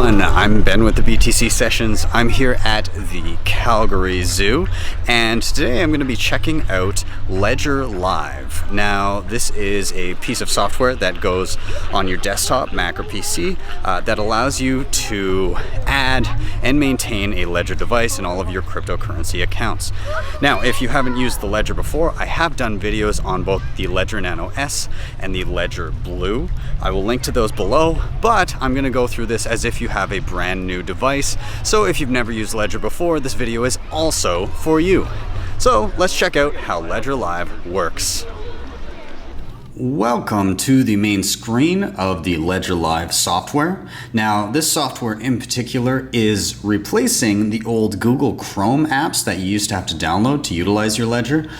everyone, I'm Ben with the BTC Sessions. I'm here at the Calgary Zoo, and today I'm going to be checking out Ledger Live. Now, this is a piece of software that goes on your desktop, Mac or PC, that allows you to add and maintain a Ledger device in all of your cryptocurrency accounts. Now, if you haven't used the Ledger before, I have done videos on both the Ledger Nano S and the Ledger Blue. I will link to those below, but I'm going to go through this as if you have a brand new device. So if you've never used Ledger before, this video is also for you. So let's check out how Ledger Live works. Welcome to the main screen of the Ledger Live software. Now, this software in particular is replacing the old Google Chrome apps that you used to have to download to utilize your Ledger.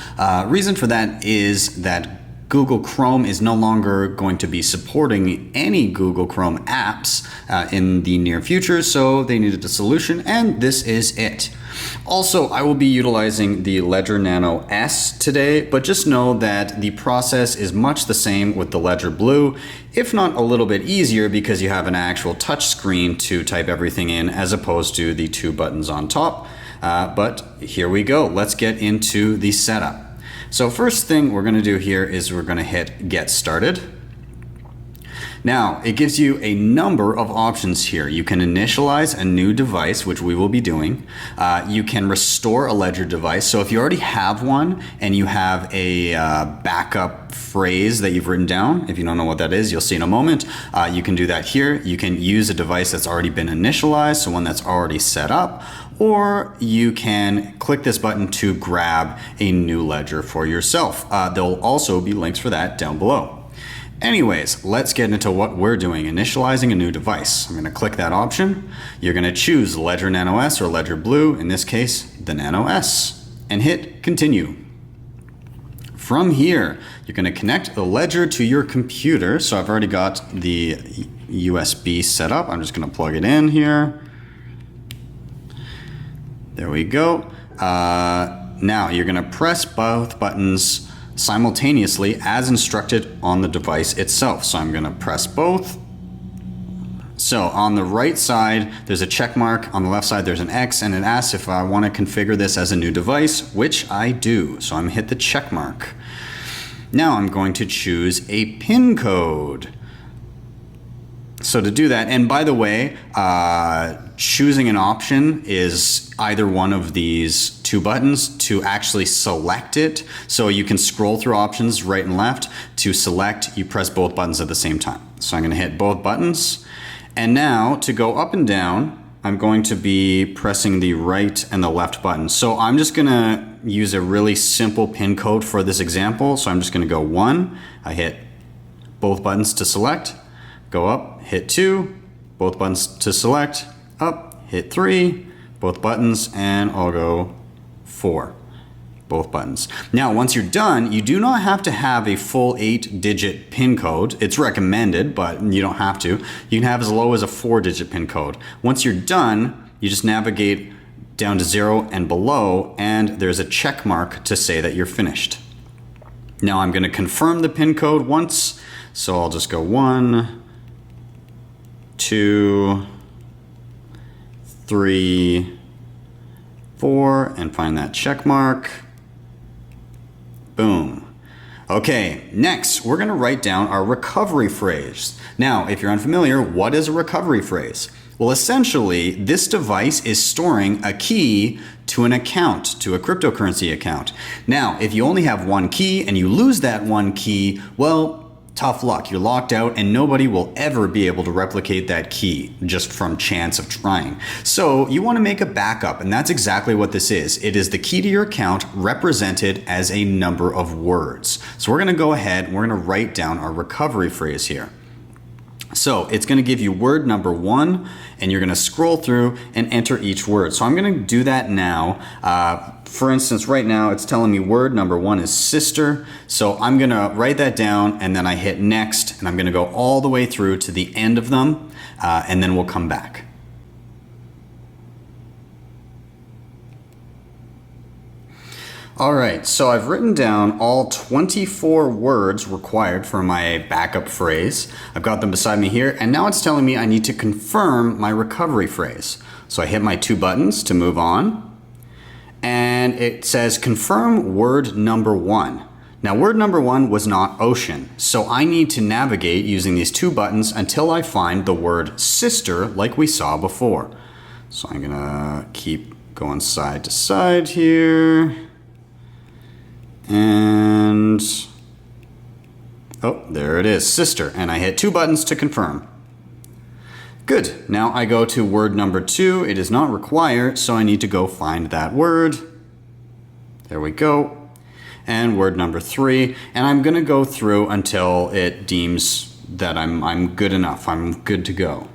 Reason for that is that Google Chrome is no longer going to be supporting any Google Chrome apps in the near future, so they needed a solution, and this is it. Also, I will be utilizing the Ledger Nano S today, but just know that the process is much the same with the Ledger Blue, if not a little bit easier because you have an actual touch screen to type everything in as opposed to the two buttons on top. But here we go. Let's get into the setup. So first thing we're going to do here is we're going to hit Get Started. Now, it gives you a number of options here. You can initialize a new device, which we will be doing. You can restore a Ledger device. So if you already have one and you have a backup phrase that you've written down, if you don't know what that is, you'll see in a moment, you can do that here. You can use a device that's already been initialized, so one that's already set up, or you can click this button to grab a new Ledger for yourself. There'll also be links for that down below. Anyways, let's get into what we're doing, initializing a new device. I'm going to click that option. You're going to choose Ledger Nano S or Ledger Blue, in this case, the Nano S, and hit Continue. From here, you're going to connect the Ledger to your computer. So I've already got the USB set up. I'm just going to plug it in here. There we go. Now you're going to press both buttons simultaneously as instructed on the device itself. So I'm going to press both. So on the right side, there's a check mark. On the left side, there's an X, and it asks if I want to configure this as a new device, which I do. So I'm going to hit the check mark. Now I'm going to choose a PIN code. So to do that, and by the way, choosing an option is either one of these two buttons to actually select it. So you can scroll through options right and left. To select, you press both buttons at the same time. So I'm going to hit both buttons. And now to go up and down, I'm going to be pressing the right and the left button. So I'm just going to use a really simple PIN code for this example. So I'm just going to go 1. I hit both buttons to select. Go up, hit 2, both buttons to select, up, hit 3, both buttons, and I'll go 4, both buttons. Now, once you're done, you do not have to have a full 8-digit PIN code. It's recommended, but you don't have to. You can have as low as a 4-digit PIN code. Once you're done, you just navigate down to 0 and below, and there's a check mark to say that you're finished. Now, I'm going to confirm the PIN code once, so I'll just go 1, 2, 3, 4, and find that check mark. Boom. Okay, next we're going to write down our recovery phrase. Now, if you're unfamiliar, what is a recovery phrase? Well, essentially, this device is storing a key to an account, to a cryptocurrency account. Now, if you only have one key and you lose that one key, well, tough luck. You're locked out and nobody will ever be able to replicate that key just from chance of trying. So you want to make a backup, and that's exactly what this is. It is the key to your account represented as a number of words. So we're going to go ahead and we're going to write down our recovery phrase here. So it's going to give you word number 1, and you're going to scroll through and enter each word. So I'm going to do that now. For instance, right now it's telling me word number 1 is sister. So I'm going to write that down, and then I hit next, and I'm going to go all the way through to the end of them, and then we'll come back. All right, so I've written down all 24 words required for my backup phrase. I've got them beside me here, and now it's telling me I need to confirm my recovery phrase. So I hit my 2 buttons to move on, and it says confirm word number 1. Now word number 1 was not ocean, so I need to navigate using these 2 buttons until I find the word sister like we saw before. So I'm gonna keep going side to side here. And, oh, there it is, sister. And I hit 2 buttons to confirm. Good, now I go to word number 2. It is not required, so I need to go find that word. There we go. And word number 3. And I'm gonna go through until it deems that I'm good enough. I'm good to go.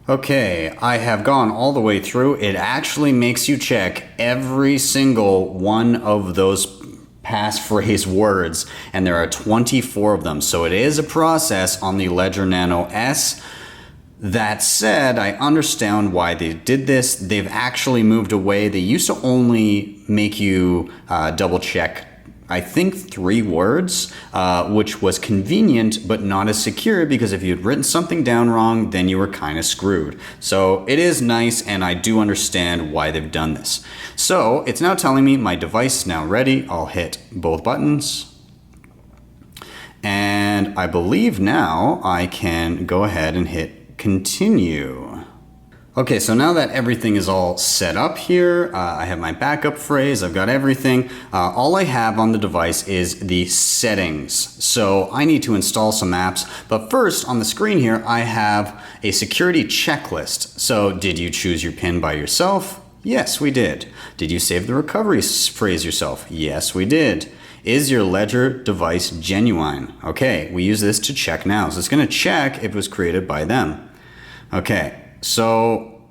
Okay, I have gone all the way through. It actually makes you check every single one of those passphrase words, and there are 24 of them. So it is a process on the Ledger Nano S. That said, I understand why they did this. They've actually moved away. They used to only make you double check, I think, 3 words, which was convenient but not as secure, because if you'd written something down wrong, then you were kind of screwed. So it is nice, and I do understand why they've done this. So it's now telling me my device is now ready. I'll hit both buttons. And I believe now I can go ahead and hit continue. Okay, so now that everything is all set up here, I have my backup phrase, I've got everything. All I have on the device is the settings. So I need to install some apps, but first on the screen here, I have a security checklist. So did you choose your PIN by yourself? Yes, we did. Did you save the recovery phrase yourself? Yes, we did. Is your Ledger device genuine? Okay, we use this to check now. So it's gonna check if it was created by them. Okay. So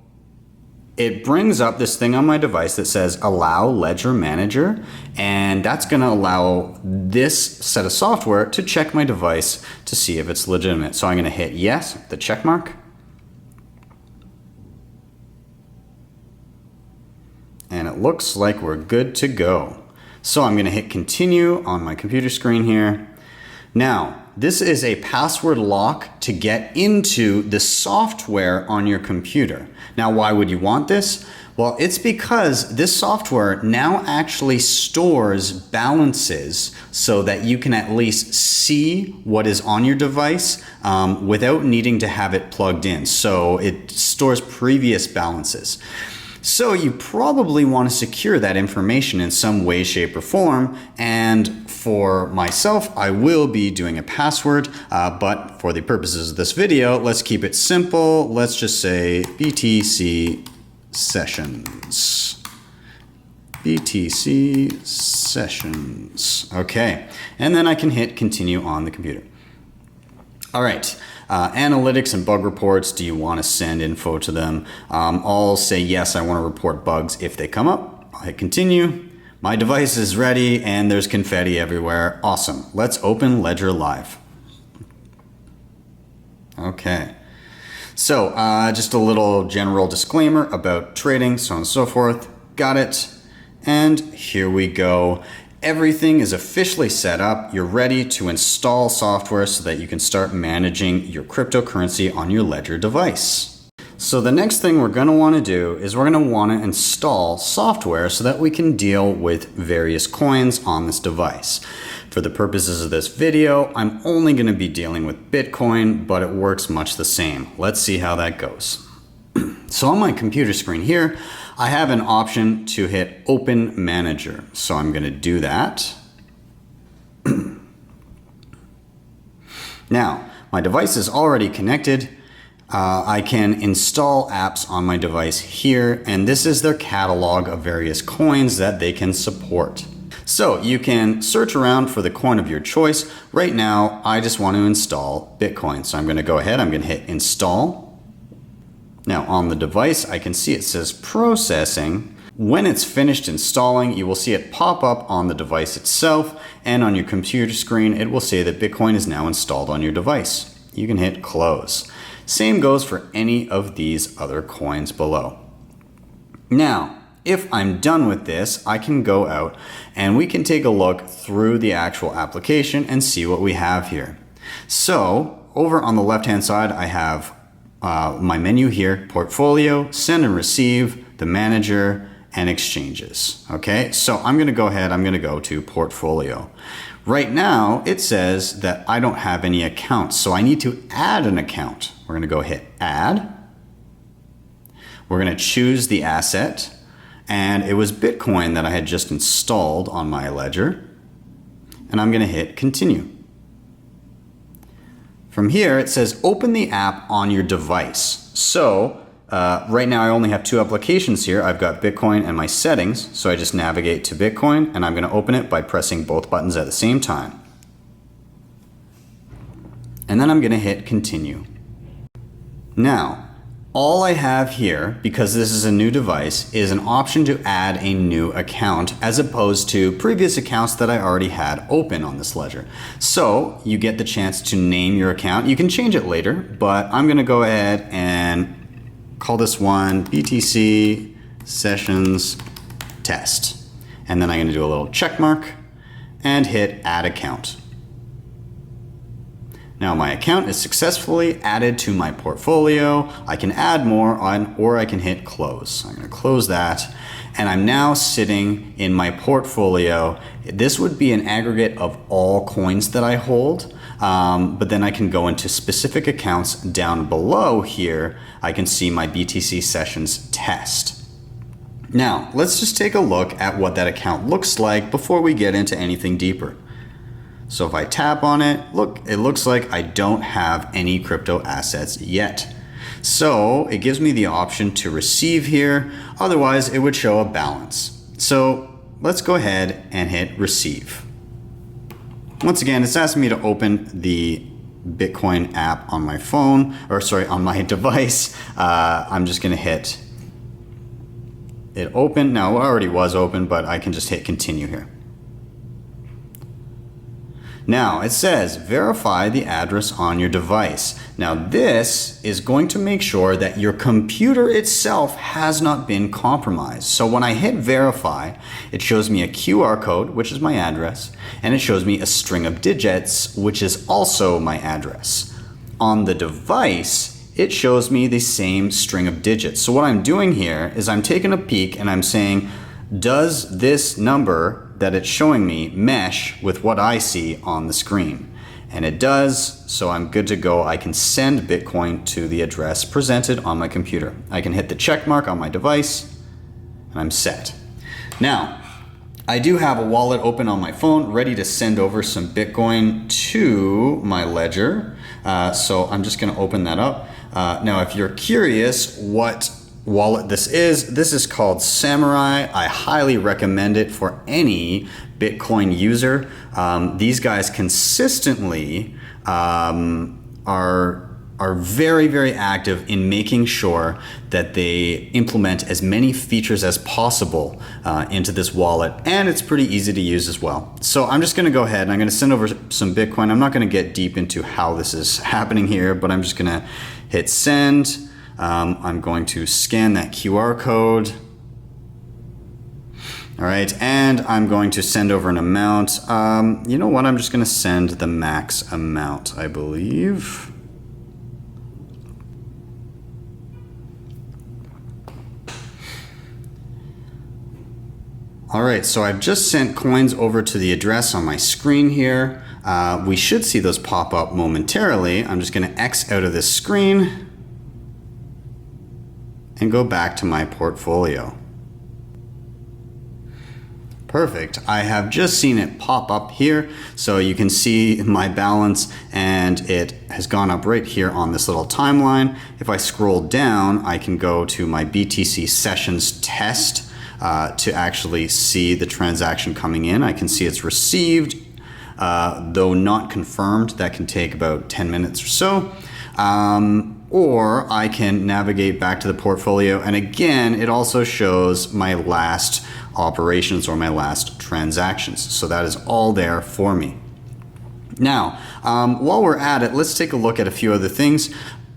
it brings up this thing on my device that says allow Ledger Manager, and that's going to allow this set of software to check my device to see if it's legitimate. So I'm going to hit yes, the check mark. And it looks like we're good to go. So I'm going to hit continue on my computer screen here. Now, this is a password lock to get into the software on your computer. Now, why would you want this? Well, it's because this software now actually stores balances so that you can at least see what is on your device without needing to have it plugged in. So it stores previous balances. So you probably want to secure that information in some way, shape, or form. And for myself, I will be doing a password, but for the purposes of this video, let's keep it simple. Let's just say BTC sessions. BTC sessions. Okay, and then I can hit continue on the computer. All right. Analytics and bug reports, do you want to send info to them? I'll say yes, I want to report bugs if they come up. I'll hit continue. My device is ready and there's confetti everywhere. Awesome. Let's open Ledger Live. Okay. So just a little general disclaimer about trading, so on and so forth. Got it. And here we go. Everything is officially set up. You're ready to install software so that you can start managing your cryptocurrency on your Ledger device. So the next thing we're going to want to do is we're going to want to install software so that we can deal with various coins on this device. For the purposes of this video, I'm only going to be dealing with Bitcoin, but it works much the same. Let's see how that goes. So on my computer screen here, I have an option to hit Open Manager. So I'm going to do that. Now, my device is already connected. I can install apps on my device here, and this is their catalog of various coins that they can support. So you can search around for the coin of your choice. Right now, I just want to install Bitcoin. So I'm going to go ahead, I'm going to hit Install. Now on the device, I can see it says processing. When it's finished installing, you will see it pop up on the device itself, and on your computer screen, it will say that Bitcoin is now installed on your device. You can hit close. Same goes for any of these other coins below. Now, if I'm done with this, I can go out and we can take a look through the actual application and see what we have here. So over on the left-hand side, I have my menu here, portfolio, send and receive, the manager, and exchanges. Okay, so I'm gonna go ahead, I'm gonna go to portfolio. Right now, it says that I don't have any accounts, so I need to add an account. We're gonna go hit add. We're gonna choose the asset, and it was Bitcoin that I had just installed on my ledger, and I'm gonna hit continue. From here, it says open the app on your device. So right now I only have two applications here. I've got Bitcoin and my settings. So I just navigate to Bitcoin and I'm gonna open it by pressing both buttons at the same time. And then I'm gonna hit continue. Now, all I have here, because this is a new device, is an option to add a new account as opposed to previous accounts that I already had open on this ledger. So you get the chance to name your account. You can change it later, but I'm gonna go ahead and call this one BTC Sessions Test. And then I'm gonna do a little check mark and hit add account. Now my account is successfully added to my portfolio. I can add more on, or I can hit close. I'm gonna close that. And I'm now sitting in my portfolio. This would be an aggregate of all coins that I hold, but then I can go into specific accounts down below here. I can see my BTC Sessions Test. Now, let's just take a look at what that account looks like before we get into anything deeper. So if I tap on it, look, it looks like I don't have any crypto assets yet. So it gives me the option to receive here. Otherwise, it would show a balance. So let's go ahead and hit receive. Once again, it's asking me to open the Bitcoin app on my phone, or sorry, on my device. I'm just gonna hit it open. Now, it already was open, but I can just hit continue here. Now it says verify the address on your device. Now this is going to make sure that your computer itself has not been compromised. So when I hit verify, it shows me a QR code, which is my address, and it shows me a string of digits, which is also my address. On the device, it shows me the same string of digits. So what I'm doing here is I'm taking a peek and I'm saying, does this number that it's showing me mesh with what I see on the screen? And it does, so I'm good to go. I can send Bitcoin to the address presented on my computer. I can hit the check mark on my device and I'm set. Now, I do have a wallet open on my phone ready to send over some Bitcoin to my ledger. So I'm just gonna open that up. Now, if you're curious what wallet this is called Samurai. I highly recommend it for any Bitcoin user. These guys consistently are very, very active in making sure that they implement as many features as possible into this wallet, and it's pretty easy to use as well. So I'm just gonna go ahead and I'm gonna send over some Bitcoin. I'm not gonna get deep into how this is happening here, but I'm just gonna hit send. I'm going to scan that QR code. All right, and I'm going to send over an amount. You know what? I'm just going to send the max amount, I believe. All right, so I've just sent coins over to the address on my screen here. We should see those pop up momentarily. I'm just going to X out of this screen and go back to my portfolio. Perfect. I have just seen it pop up here, so you can see my balance and it has gone up right here on this little timeline. If I scroll down, I can go to my BTC Sessions Test to actually see the transaction coming in. I can see it's received, though not confirmed. That can take about 10 minutes or so. Or I can navigate back to the portfolio, and again, it also shows my last operations or my last transactions. So that is all there for me. Now, while we're at it, let's take a look at a few other things.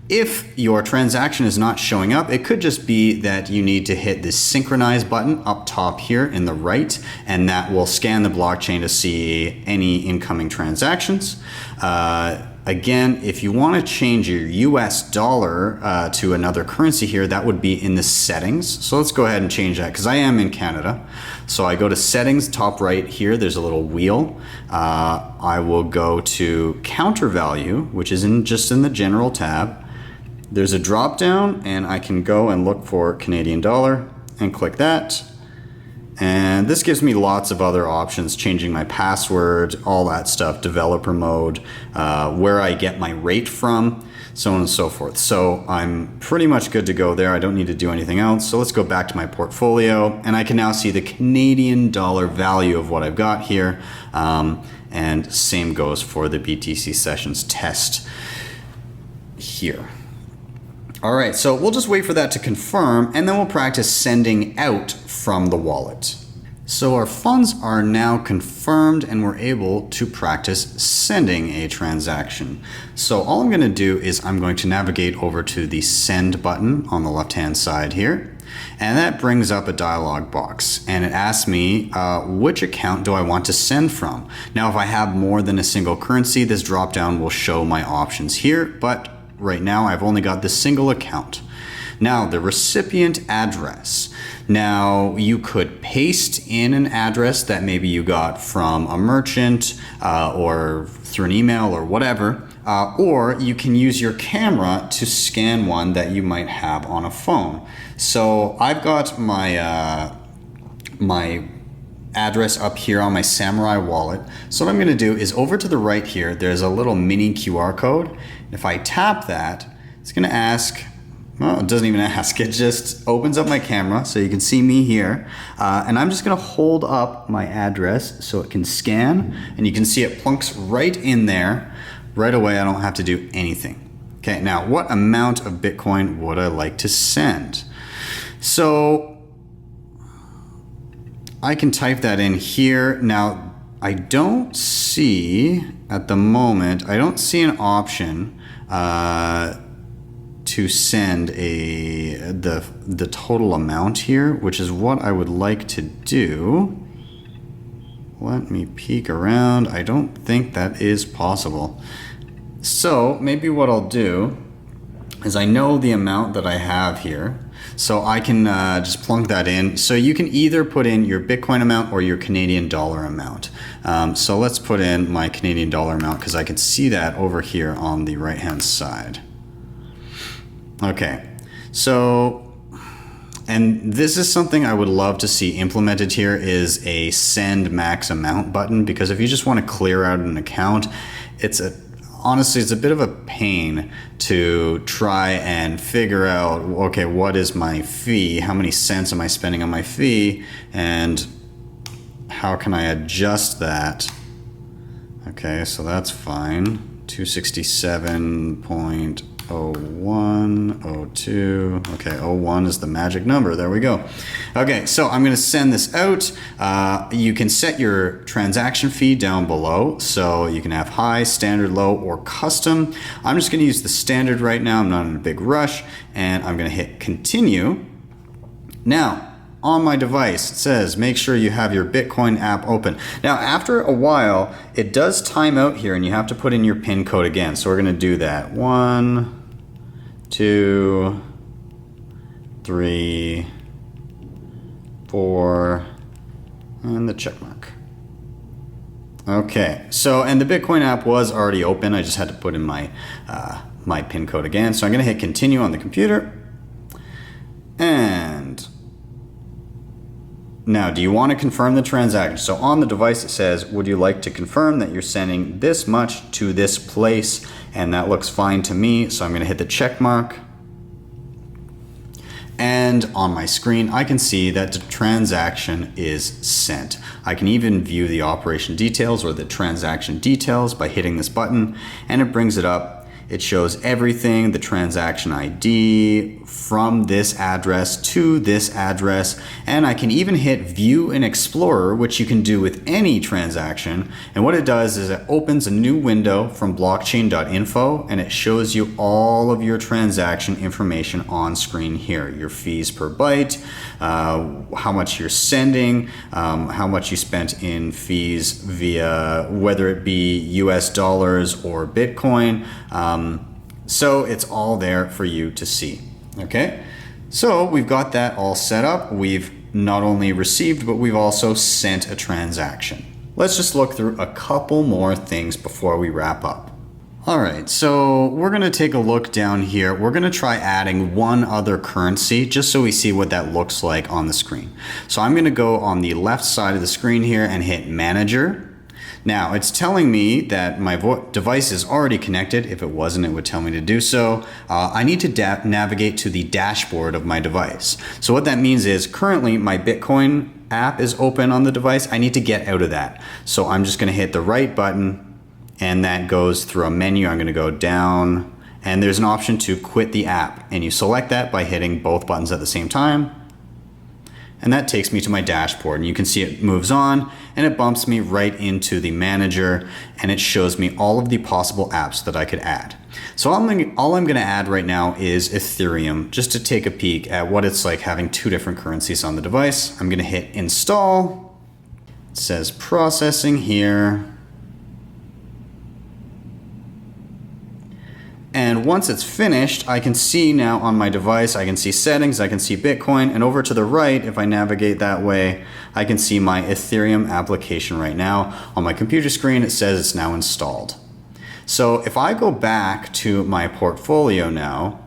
If your transaction is not showing up, it could just be that you need to hit this synchronize button up top here in the right, and that will scan the blockchain to see any incoming transactions. Again, if you want to change your US dollar to another currency here, that would be in the settings. So let's go ahead and change that because I am in Canada. So I go to settings, top right here, there's a little wheel. I will go to counter value, which is just in the general tab. There's a drop down and I can go and look for Canadian dollar and click that. And this gives me lots of other options, changing my password, all that stuff, developer mode, where I get my rate from, so on and so forth. So I'm pretty much good to go there. I don't need to do anything else. So let's go back to my portfolio and I can now see the Canadian dollar value of what I've got here. And same goes for the BTC sessions test here. All right, so we'll just wait for that to confirm and then we'll practice sending out from the wallet. So our funds are now confirmed and we're able to practice sending a transaction. So all I'm gonna do is I'm going to navigate over to the send button on the left-hand side here. And that brings up a dialog box and it asks me which account do I want to send from. Now, if I have more than a single currency, this drop-down will show my options here, but right now I've only got this single account. Now, the recipient address. Now, you could paste in an address that maybe you got from a merchant or through an email or whatever, or you can use your camera to scan one that you might have on a phone. So I've got my my address up here on my Samurai wallet. So what I'm going to do is over to the right here, there's a little mini QR code. If I tap that, it's going to ask, well, it doesn't even ask, it just opens up my camera so you can see me here. And I'm just going to hold up my address so it can scan and you can see it plunks right in there. Right away, I don't have to do anything. Okay, now what amount of Bitcoin would I like to send? So I can type that in here. Now, I don't see at the moment, I don't see an option to send the total amount here, which is what I would like to do. Let me peek around. I don't think that is possible. So maybe what I'll do is I know the amount that I have here. So I can just plunk that in. So you can either put in your Bitcoin amount or your Canadian dollar amount. So let's put in my Canadian dollar amount because I can see that over here on the right hand side. Okay, so, and this is something I would love to see implemented here is a send max amount button, because if you just want to clear out an account, honestly, it's a bit of a pain to try and figure out, okay, what is my fee? How many cents am I spending on my fee? And how can I adjust that? Okay, so that's fine. 267.0102. Okay, 01 is the magic number. There we go. Okay, so I'm going to send this out. You can set your transaction fee down below. So you can have high, standard, low, or custom. I'm just going to use the standard right now. I'm not in a big rush. And I'm going to hit continue. Now, on my device, it says make sure you have your Bitcoin app open. Now, after a while, it does time out here and you have to put in your PIN code again. So we're going to do that. 1, 2, 3, 4, and the check mark. Okay, so, and the Bitcoin app was already open. I just had to put in my, my PIN code again. So I'm going to hit continue on the computer. And now, do you want to confirm the transaction? So on the device it says, would you like to confirm that you're sending this much to this place? And that looks fine to me, so I'm going to hit the check mark. And on my screen, I can see that the transaction is sent. I can even view the operation details or the transaction details by hitting this button, and it brings it up. It shows everything, the transaction ID from this address to this address, and I can even hit View in Explorer, which you can do with any transaction. And what it does is it opens a new window from blockchain.info, and it shows you all of your transaction information on screen here. Your fees per byte, how much you're sending, how much you spent in fees via whether it be US dollars or Bitcoin. So it's all there for you to see. Okay, so we've got that all set up. We've not only received, but we've also sent a transaction. Let's just look through a couple more things before we wrap up. All right, so we're gonna take a look down here. We're gonna try adding one other currency just so we see what that looks like on the screen. So I'm gonna go on the left side of the screen here and hit Manager. Now it's telling me that my device is already connected. If it wasn't, it would tell me to do so. I need to navigate to the dashboard of my device. So what that means is currently my Bitcoin app is open on the device. I need to get out of that. So I'm just gonna hit the right button, and that goes through a menu. I'm gonna go down, and there's an option to quit the app. And you select that by hitting both buttons at the same time. And that takes me to my dashboard, and you can see it moves on and it bumps me right into the manager, and it shows me all of the possible apps that I could add. So all I'm gonna add right now is Ethereum, just to take a peek at what it's like having two different currencies on the device. I'm gonna hit install. It says processing here. And once it's finished, I can see now on my device, I can see settings, I can see Bitcoin, and over to the right, if I navigate that way, I can see my Ethereum application right now. On my computer screen, it says it's now installed. So if I go back to my portfolio now,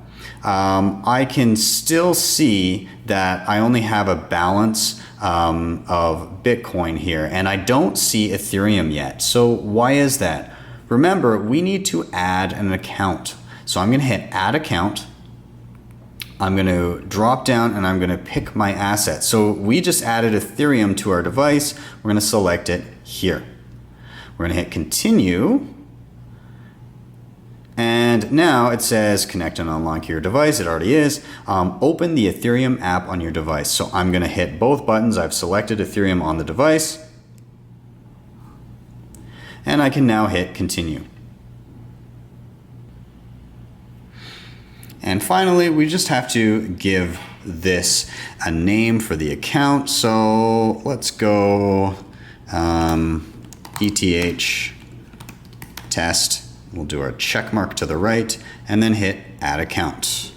I can still see that I only have a balance of Bitcoin here, and I don't see Ethereum yet. So why is that? Remember, we need to add an account. So I'm gonna hit add account. I'm gonna drop down and I'm gonna pick my asset. So we just added Ethereum to our device. We're gonna select it here. We're gonna hit continue. And now it says connect and unlock your device. It already is. Open the Ethereum app on your device. So I'm gonna hit both buttons. I've selected Ethereum on the device. And I can now hit continue. And finally, we just have to give this a name for the account. So let's go ETH test. We'll do our check mark to the right and then hit add account.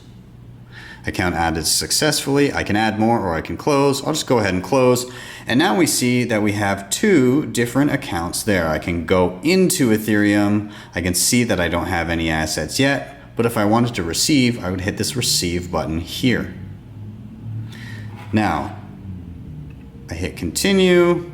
Account added successfully. I can add more or I can close. I'll just go ahead and close. And now we see that we have two different accounts there. I can go into Ethereum. I can see that I don't have any assets yet, but if I wanted to receive, I would hit this receive button here. Now, I hit continue,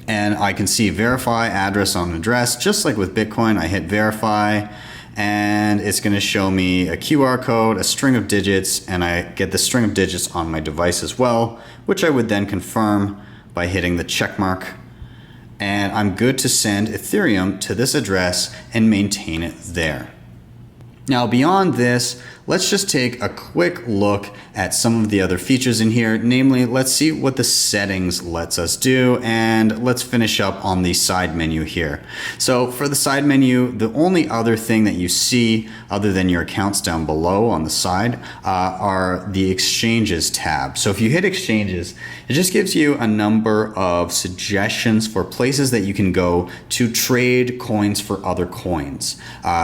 and I can see verify address on address. Just like with Bitcoin, I hit verify, and it's gonna show me a QR code, a string of digits, and I get the string of digits on my device as well, which I would then confirm by hitting the check mark. And I'm good to send Ethereum to this address and maintain it there. Now beyond this, let's just take a quick look at some of the other features in here. Namely, let's see what the settings lets us do, and let's finish up on the side menu here. So for the side menu, the only other thing that you see other than your accounts down below on the side are the exchanges tab. So if you hit exchanges, it just gives you a number of suggestions for places that you can go to trade coins for other coins.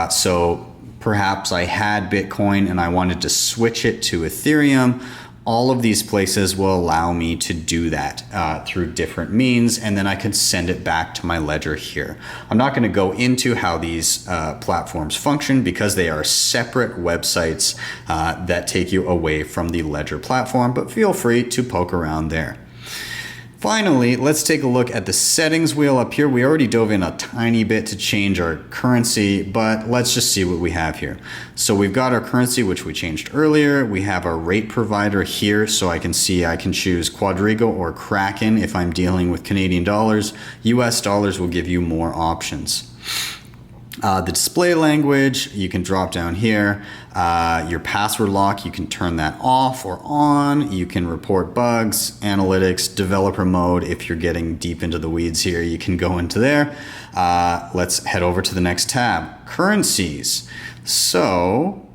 So perhaps I had Bitcoin and I wanted to switch it to Ethereum. All of these places will allow me to do that through different means, and then I can send it back to my ledger here. I'm not going to go into how these platforms function because they are separate websites that take you away from the Ledger platform, but feel free to poke around there. Finally, let's take a look at the settings wheel up here. We already dove in a tiny bit to change our currency, but let's just see what we have here. So we've got our currency, which we changed earlier. We have our rate provider here, so I can see I can choose Quadriga or Kraken if I'm dealing with Canadian dollars. US dollars will give you more options. The display language, you can drop down here. Your password lock, you can turn that off or on. You can report bugs, analytics, developer mode. If you're getting deep into the weeds here, you can go into there. Let's head over to the next tab, currencies. So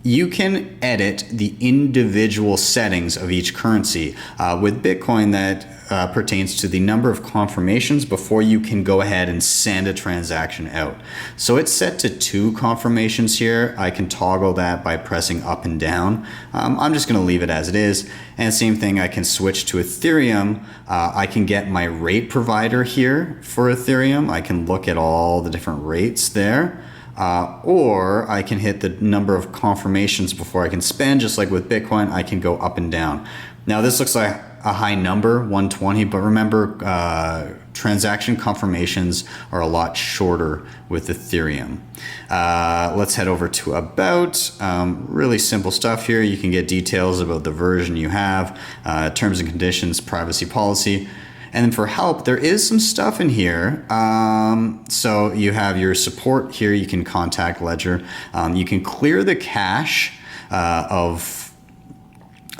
you can edit the individual settings of each currency. With Bitcoin, that pertains to the number of confirmations before you can go ahead and send a transaction out. So it's set to 2 confirmations here. I can toggle that by pressing up and down. I'm just going to leave it as it is. And same thing, I can switch to Ethereum. I can get my rate provider here for Ethereum. I can look at all the different rates there. Or I can hit the number of confirmations before I can spend. Just like with Bitcoin, I can go up and down. Now this looks like a high number, 120, but remember transaction confirmations are a lot shorter with Ethereum. Let's head over to About. Really simple stuff here. You can get details about the version you have, terms and conditions, privacy policy. And then for help, there is some stuff in here. So you have your support here. You can contact Ledger. You can clear the cache of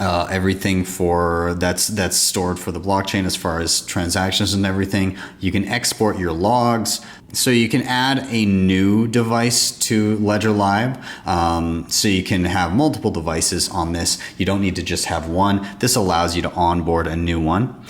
everything for that's stored for the blockchain as far as transactions and everything. You can export your logs. So you can add a new device to Ledger Live. So you can have multiple devices on this. You don't need to just have one. This allows you to onboard a new one.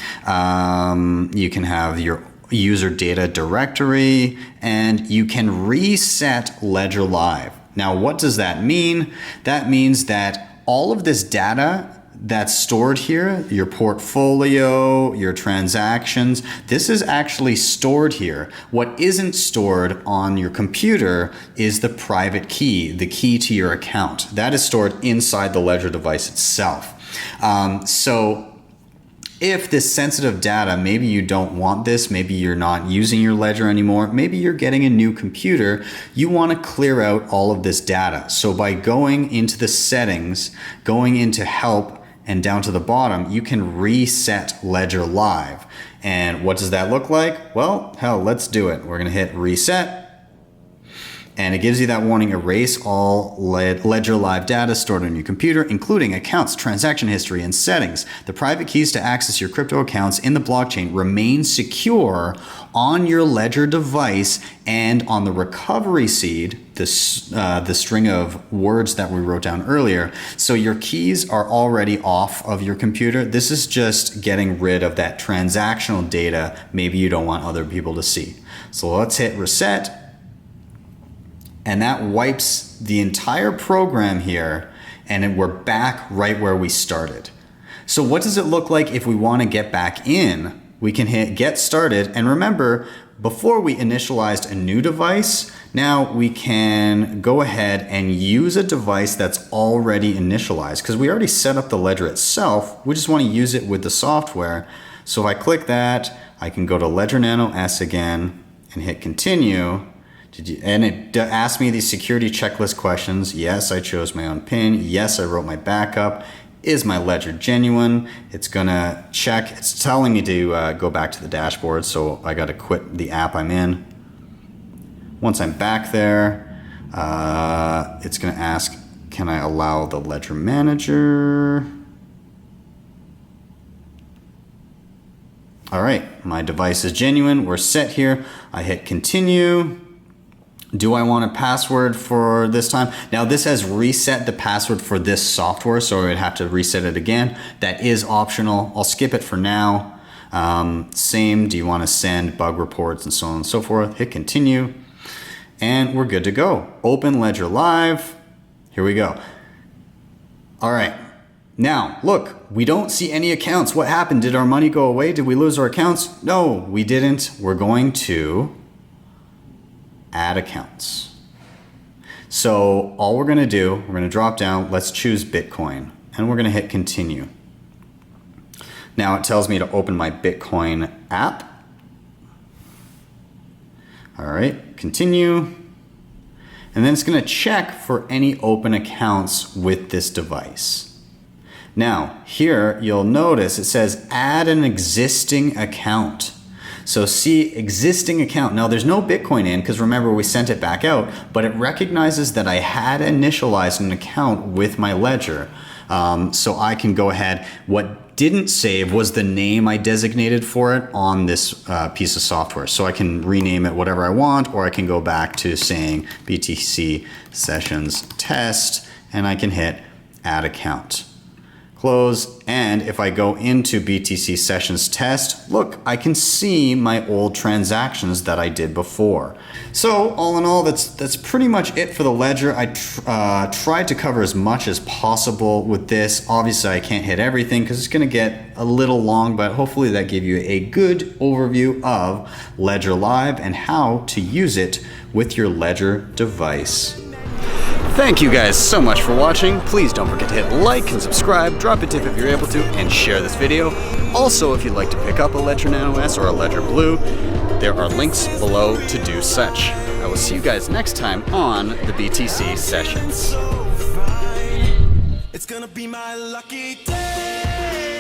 You can have your user data directory, and you can reset Ledger Live. Now, what does that mean? That means that all of this data that's stored here, your portfolio, your transactions, this is actually stored here. What isn't stored on your computer is the private key, the key to your account. That is stored inside the Ledger device itself. So if this sensitive data, maybe you don't want this, maybe you're not using your Ledger anymore, maybe you're getting a new computer, you want to clear out all of this data. So by going into the settings, going into help, and down to the bottom, you can reset Ledger Live. And what does that look like? Well, hell, let's do it. We're gonna hit reset. And it gives you that warning, erase all Ledger Live data stored on your computer, including accounts, transaction history, and settings. The private keys to access your crypto accounts in the blockchain remain secure on your Ledger device and on the recovery seed, the string of words that we wrote down earlier. So your keys are already off of your computer. This is just getting rid of that transactional data maybe you don't want other people to see. So let's hit reset. And that wipes the entire program here, and we're back right where we started. So what does it look like if we want to get back in? We can hit get started, and remember, before we initialized a new device, now we can go ahead and use a device that's already initialized because we already set up the Ledger itself. We just want to use it with the software. So if I click that, I can go to Ledger Nano S again and hit continue. And it asked me these security checklist questions. Yes, I chose my own PIN. Yes, I wrote my backup. Is my Ledger genuine? It's gonna check. It's telling me to go back to the dashboard, so I gotta quit the app I'm in. Once I'm back there, it's gonna ask, can I allow the Ledger manager? All right, my device is genuine. We're set here. I hit continue. Do I want a password for this time? Now this has reset the password for this software, so I would have to reset it again. That is optional. I'll skip it for now. Same, do you want to send bug reports and so on and so forth? Hit continue, and we're good to go. Open Ledger Live. Here we go. All right. Now, look, we don't see any accounts. What happened? Did our money go away? Did we lose our accounts? No, we didn't. We're going to add accounts. So all we're going to do, we're going to drop down, let's choose Bitcoin, and we're going to hit continue. Now it tells me to open my Bitcoin app. All right, continue. And then it's going to check for any open accounts with this device. Now here you'll notice it says add an existing account. So see existing account. Now there's no Bitcoin in because remember we sent it back out, but it recognizes that I had initialized an account with my ledger. So I can go ahead. What didn't save was the name I designated for it on this piece of software. So I can rename it whatever I want, or I can go back to saying BTC sessions test, and I can hit add account. Close, and if I go into BTC sessions test, look, I can see my old transactions that I did before. So all in all, that's pretty much it for the ledger. I tried to cover as much as possible with this. Obviously, I can't hit everything because it's going to get a little long, but hopefully that gave you a good overview of Ledger Live and how to use it with your Ledger device. Thank you guys so much for watching. Please don't forget to hit like and subscribe, drop a tip if you're able to, and share this video. Also, if you'd like to pick up a Ledger Nano S or a Ledger Blue, there are links below to do such. I will see you guys next time on the BTC Sessions. It's gonna be my lucky day.